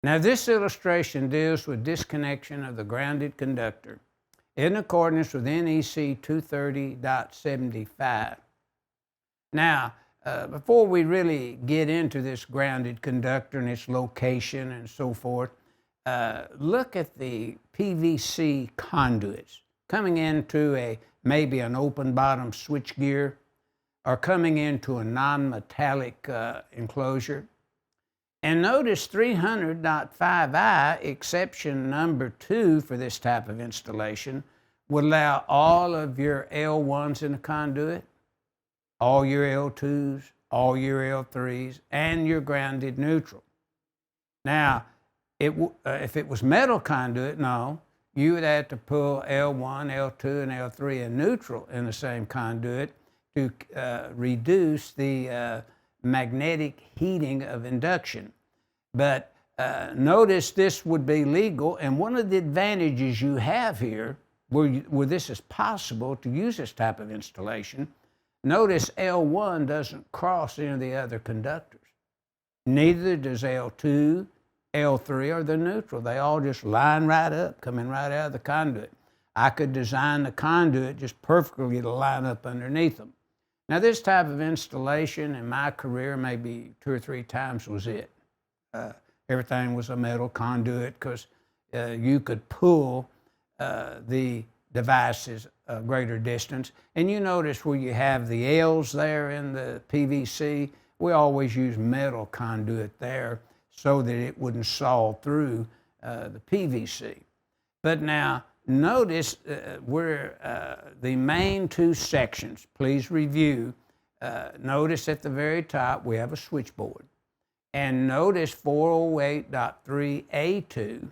Now this illustration deals with disconnection of the grounded conductor in accordance with NEC 230.75. Now, before we really get into this grounded conductor and its location and so forth, look at the PVC conduits coming into maybe an open bottom switchgear or coming into a non-metallic enclosure. And notice 300.5I, exception number 2 for this type of installation, would allow all of your L1s in the conduit, all your L2s, all your L3s, and your grounded neutral. Now, if it was metal conduit, no, you would have to pull L1, L2, and L3 in neutral in the same conduit to reduce the magnetic heating of induction. But notice this would be legal, and one of the advantages you have here, where this is possible to use this type of installation, notice L1 doesn't cross any of the other conductors. Neither does L2, L3, or the neutral. They all just line right up, coming right out of the conduit. I could design the conduit just perfectly to line up underneath them. Now this type of installation in my career, maybe 2 or 3 times was it. Everything was a metal conduit because you could pull the devices a greater distance. And you notice where you have the L's there in the PVC, we always use metal conduit there so that it wouldn't saw through the PVC. But now notice where the main 2 sections, please review. Notice at the very top we have a switchboard. And notice 408.3A2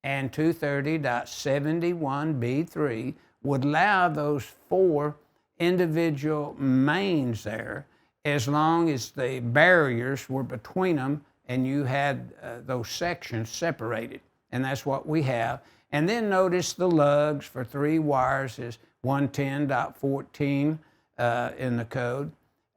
and 230.71B3 would allow those 4 individual mains there as long as the barriers were between them and you had those sections separated. And that's what we have. And then notice the lugs for 3 wires is 110.14 in the code.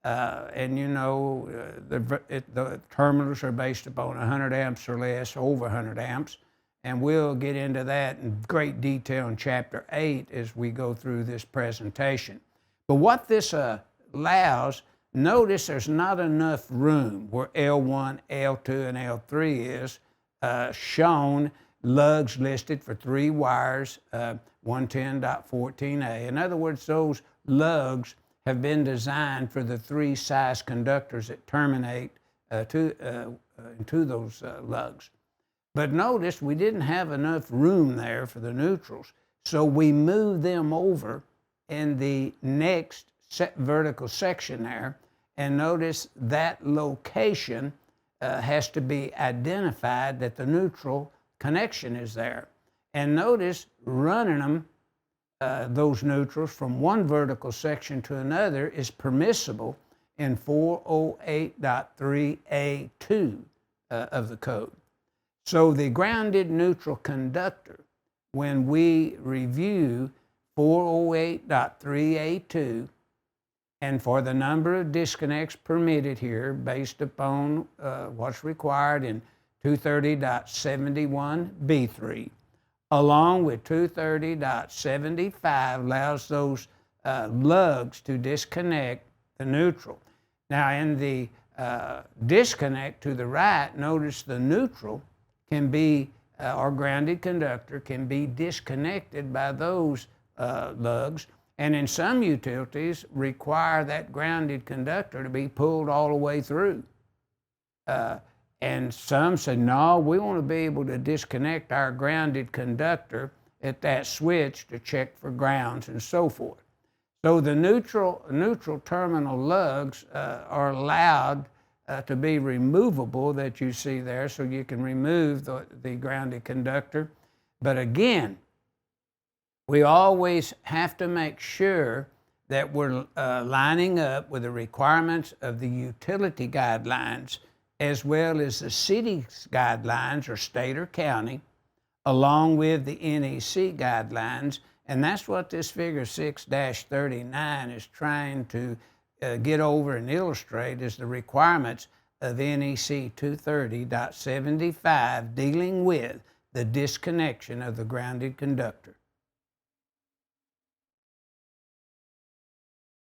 And you know, the terminals are based upon 100 amps or less, over 100 amps. And we'll get into that in great detail in Chapter 8 as we go through this presentation. But what this allows, notice there's not enough room where L1, L2, and L3 is shown, lugs listed for 3 wires, 110.14A. In other words, those lugs have been designed for the 3 size conductors that terminate into those lugs. But notice we didn't have enough room there for the neutrals, so we moved them over in the next vertical section there, and notice that location has to be identified that the neutral connection is there. And notice running them, those neutrals from one vertical section to another is permissible in 408.3A2 of the code. So the grounded neutral conductor, when we review 408.3A2, and for the number of disconnects permitted here based upon what's required in 230.71B3, along with 230.75 allows those lugs to disconnect the neutral. Now in the disconnect to the right, notice the neutral can be, or grounded conductor can be disconnected by those lugs, and in some utilities require that grounded conductor to be pulled all the way through. And some say, no, we want to be able to disconnect our grounded conductor at that switch to check for grounds and so forth. So the neutral terminal lugs are allowed to be removable that you see there, so you can remove the grounded conductor. But again, we always have to make sure that we're lining up with the requirements of the utility guidelines as well as the city's guidelines, or state or county, along with the NEC guidelines. And that's what this figure 6-39 is trying to get over and illustrate, is the requirements of NEC 230.75 dealing with the disconnection of the grounded conductor.